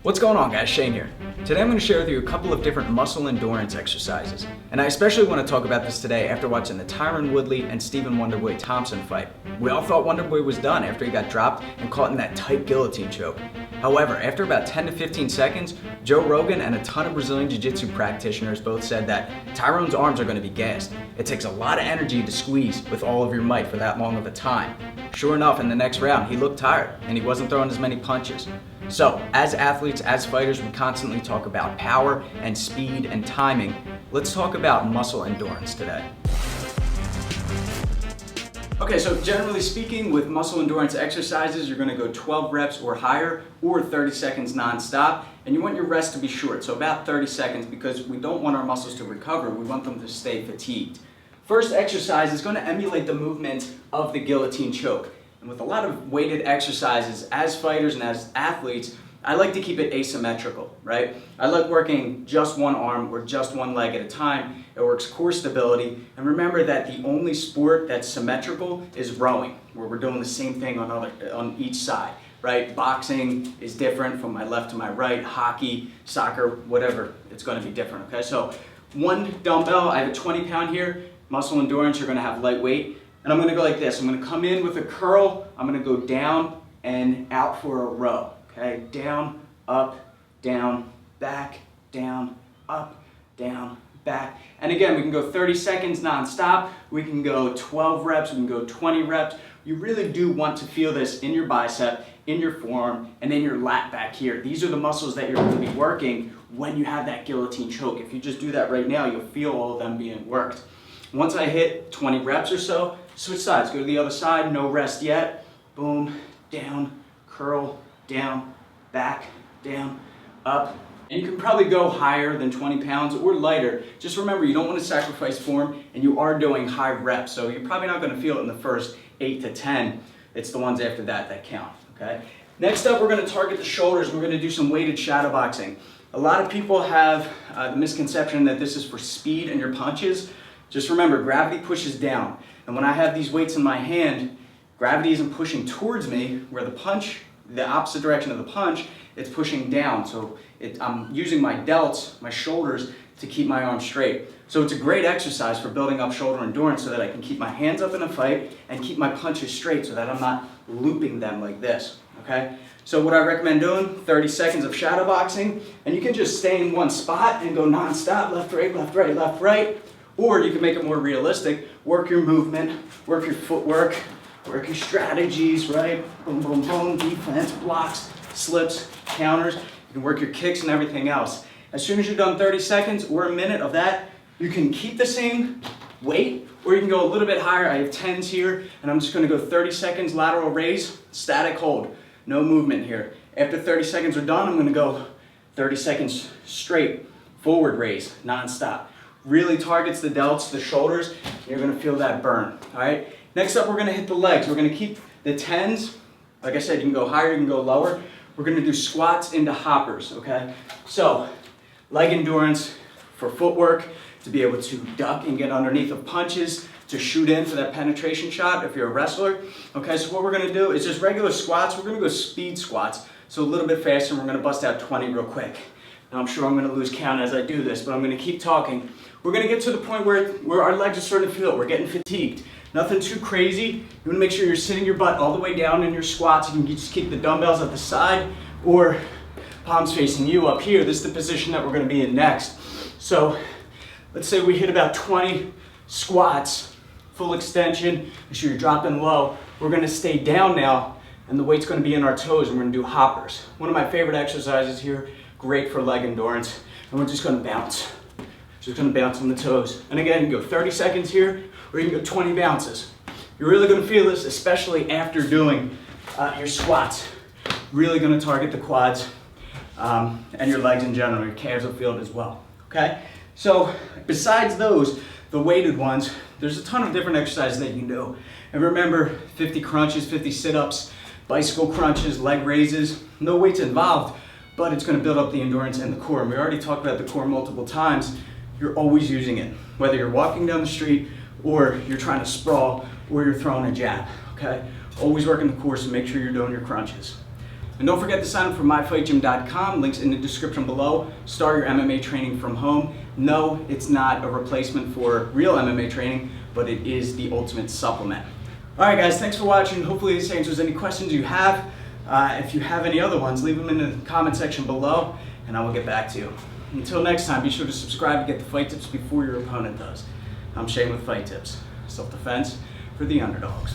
What's going on, guys? Shane here. Today I'm going to share with you a couple of different muscle endurance exercises. And I especially want to talk about this today after watching the Tyron Woodley and Stephen Wonderboy Thompson fight. We all thought Wonderboy was done after he got dropped and caught in that tight guillotine choke. However, after about 10 to 15 seconds, Joe Rogan and a ton of Brazilian Jiu-Jitsu practitioners both said that Tyron's arms are going to be gassed. It takes a lot of energy to squeeze with all of your might for that long of a time. Sure enough, in the next round, he looked tired and he wasn't throwing as many punches. So, as athletes, as fighters, we constantly talk about power and speed and timing. Let's talk about muscle endurance today. Okay, so generally speaking, with muscle endurance exercises, you're gonna go 12 reps or higher, or 30 seconds non-stop, and you want your rest to be short, so about 30 seconds, because we don't want our muscles to recover, we want them to stay fatigued. First exercise is gonna emulate the movement of the guillotine choke. And with a lot of weighted exercises, as fighters and as athletes, I like to keep it asymmetrical, right? I like working just one arm or just one leg at a time. It works core stability. And remember that the only sport that's symmetrical is rowing, where we're doing the same thing on each side, right? Boxing is different from my left to my right, hockey, soccer, whatever, it's gonna be different, okay? So one dumbbell, I have a 20-pound here. Muscle endurance, you're gonna have lightweight. And I'm gonna go like this. I'm gonna come in with a curl. I'm gonna go down and out for a row. Okay, down, up, down, back, down, up, down, back. And again, we can go 30 seconds non-stop. We can go 12 reps, we can go 20 reps. You really do want to feel this in your bicep, in your forearm, and in your lat back here. These are the muscles that you're gonna be working when you have that guillotine choke. If you just do that right now, you'll feel all of them being worked. Once I hit 20 reps or so, switch sides, go to the other side, no rest yet. Boom, down, curl, down, back, down, up. And you can probably go higher than 20 pounds or lighter. Just remember, you don't want to sacrifice form, and you are doing high reps, so you're probably not going to feel it in the first 8 to 10. It's the ones after that that count, okay? Next up, we're going to target the shoulders. We're going to do some weighted shadowboxing. A lot of people have the misconception that this is for speed in your punches. Just remember, gravity pushes down. And when I have these weights in my hand, gravity isn't pushing towards me, where the punch, the opposite direction of the punch, it's pushing down. So I'm using my delts, my shoulders, to keep my arms straight. So it's a great exercise for building up shoulder endurance so that I can keep my hands up in a fight and keep my punches straight so that I'm not looping them like this, okay? So what I recommend doing, 30 seconds of shadow boxing, and you can just stay in one spot and go non-stop, left, right, left, right, left, right. Or you can make it more realistic, work your movement, work your footwork, work your strategies, right? Boom, boom, boom, defense, blocks, slips, counters. You can work your kicks and everything else. As soon as you're done 30 seconds or a minute of that, you can keep the same weight, or you can go a little bit higher. I have 10s here, and I'm just gonna go 30 seconds lateral raise, static hold, no movement here. After 30 seconds are done, I'm gonna go 30 seconds straight, forward raise, non-stop. Really targets the delts, the shoulders. You're gonna feel that burn, all right? Next up, we're gonna hit the legs. We're gonna keep the 10s. Like I said, you can go higher, you can go lower. We're gonna do squats into hoppers, okay? So, leg endurance for footwork, to be able to duck and get underneath of punches, to shoot in for that penetration shot if you're a wrestler. Okay, so what we're gonna do is just regular squats. We're gonna go speed squats, so a little bit faster, and we're gonna bust out 20 real quick. Now, I'm sure I'm gonna lose count as I do this, but I'm gonna keep talking. We're gonna get to the point where our legs are starting to feel it. We're getting fatigued. Nothing too crazy. You wanna make sure you're sitting your butt all the way down in your squats. You can just keep the dumbbells at the side or palms facing you up here. This is the position that we're gonna be in next. So let's say we hit about 20 squats, full extension. Make sure you're dropping low. We're gonna stay down now, and the weight's gonna be in our toes, and we're gonna do hoppers. One of my favorite exercises here, great for leg endurance, and we're just gonna bounce. Just gonna bounce on the toes. And again, you can go 30 seconds here, or you can go 20 bounces. You're really gonna feel this, especially after doing your squats. Really gonna target the quads and your legs in general. Your calves will feel it as well, okay? So besides those, the weighted ones, there's a ton of different exercises that you can do. And remember, 50 crunches, 50 sit-ups, bicycle crunches, leg raises, no weights involved, but it's gonna build up the endurance and the core. And we already talked about the core multiple times. You're always using it, whether you're walking down the street or you're trying to sprawl or you're throwing a jab, okay? Always working the core, so make sure you're doing your crunches. And don't forget to sign up for myfightgym.com, links in the description below. Start your MMA training from home. No, it's not a replacement for real MMA training, but it is the ultimate supplement. All right, guys, thanks for watching. Hopefully this answers any questions you have. If you have any other ones, leave them in the comment section below, and I will get back to you. Until next time, be sure to subscribe to get the fight tips before your opponent does. I'm Shane with Fight Tips. Self-defense for the underdogs.